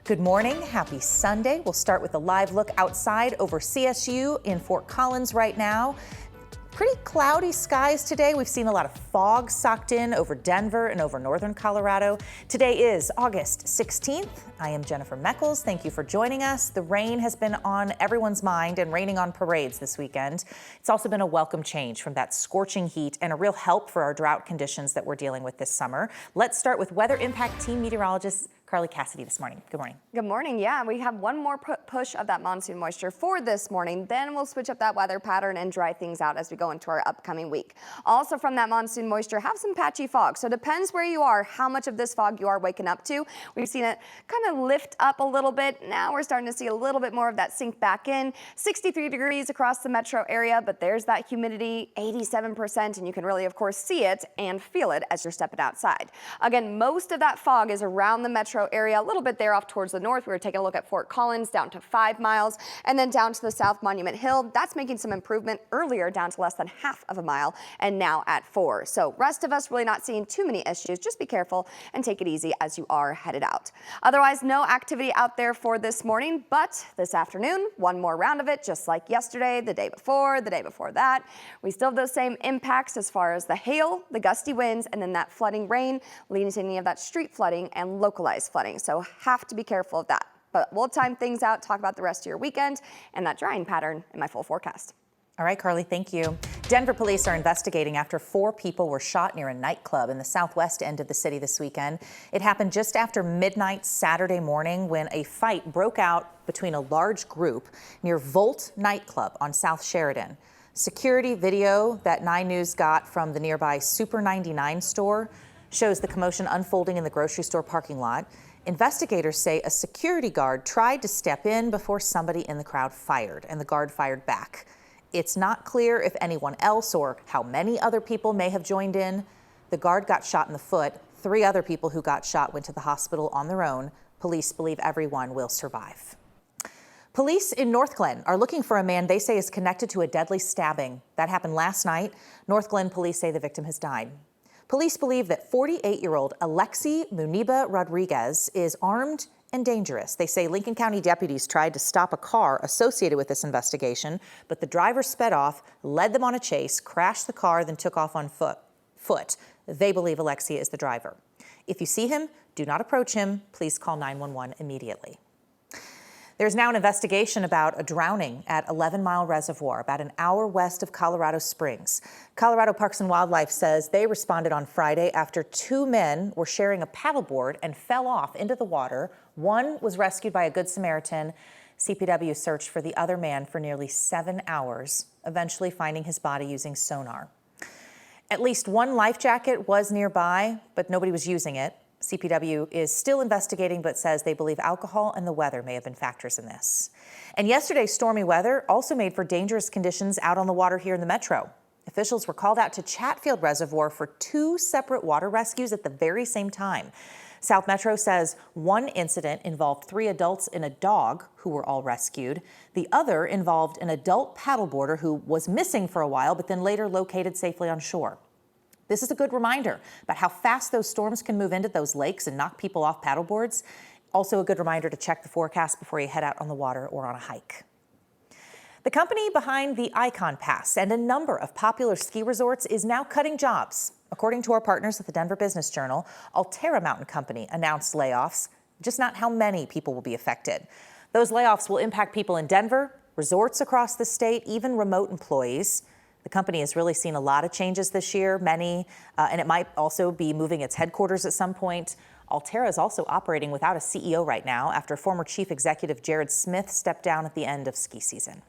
Good morning. Happy Sunday. We'll start with a live look outside over CSU in Fort Collins right now. Pretty cloudy skies today. We've seen a lot of fog socked in over Denver and over northern Colorado. Today is August 16th. I am Jennifer Meckles. Thank you for joining us. The rain has been on everyone's mind and raining on parades this weekend. It's also been a welcome change from that scorching heat and a real help for our drought conditions that we're dealing with this summer. Let's start with Weather Impact Team Meteorologist Carly Cassidy this morning. Good morning. Good morning. Yeah, we have one more push of that monsoon moisture for this morning. Then we'll switch up that weather pattern and dry things out as we go into our upcoming week. Also from that monsoon moisture, have some patchy fog. So it depends where you are, how much of this fog you are waking up to. We've seen it kind of lift up a little bit. Now we're starting to see a little bit more of that sink back in. 63 degrees across the metro area, but there's that humidity, 87%, and you can really, of course, see it and feel it as you're stepping outside. Again, most of that fog is around the metro area, a little bit there off towards the north. We were taking a look at Fort Collins down to 5 miles and then down to the south Monument Hill. That's making some improvement earlier down to less than half of a mile and now at 4. So rest of us really not seeing too many issues. Just be careful and take it easy as you are headed out. Otherwise, no activity out there for this morning, but this afternoon, one more round of it, just like yesterday, the day before that. We still have those same impacts as far as the hail, the gusty winds, and then that flooding rain leading to any of that street flooding and localized flooding. So have to be careful of that. But we'll time things out, talk about the rest of your weekend and that drying pattern in my full forecast. All right, Carly, thank you. Denver police are investigating after 4 people were shot near a nightclub in the southwest end of the city this weekend. It happened just after midnight Saturday morning when a fight broke out between a large group near Volt nightclub on South Sheridan. Security video that 9 News got from the nearby Super 99 store shows the commotion unfolding in the grocery store parking lot. Investigators say a security guard tried to step in before somebody in the crowd fired, and the guard fired back. It's not clear if anyone else or how many other people may have joined in. The guard got shot in the foot. 3 other people who got shot went to the hospital on their own. Police believe everyone will survive. Police in North Glen are looking for a man they say is connected to a deadly stabbing. That happened last night. North Glen police say the victim has died. Police believe that 48-year-old Alexi Muniba Rodriguez is armed and dangerous. They say Lincoln County deputies tried to stop a car associated with this investigation, but the driver sped off, led them on a chase, crashed the car, then took off on foot. They believe Alexi is the driver. If you see him, do not approach him. Please call 911 immediately. There's now an investigation about a drowning at 11 Mile Reservoir, about an hour west of Colorado Springs. Colorado Parks and Wildlife says they responded on Friday after 2 men were sharing a paddleboard and fell off into the water. One was rescued by a Good Samaritan. CPW searched for the other man for nearly 7 hours, eventually finding his body using sonar. At least 1 life jacket was nearby, but nobody was using it. CPW is still investigating, but says they believe alcohol and the weather may have been factors in this. And yesterday's stormy weather also made for dangerous conditions out on the water here in the metro. Officials were called out to Chatfield Reservoir for 2 separate water rescues at the very same time. South Metro says one incident involved 3 adults and a dog who were all rescued. The other involved an adult paddleboarder who was missing for a while, but then later located safely on shore. This is a good reminder about how fast those storms can move into those lakes and knock people off paddleboards. Also a good reminder to check the forecast before you head out on the water or on a hike. The company behind the Icon Pass and a number of popular ski resorts is now cutting jobs. According to our partners at the Denver Business Journal, Alterra Mountain Company announced layoffs, just not how many people will be affected. Those layoffs will impact people in Denver, resorts across the state, even remote employees. The company has really seen a lot of changes this year, and it might also be moving its headquarters at some point. Alterra is also operating without a CEO right now after former chief executive Jared Smith stepped down at the end of ski season.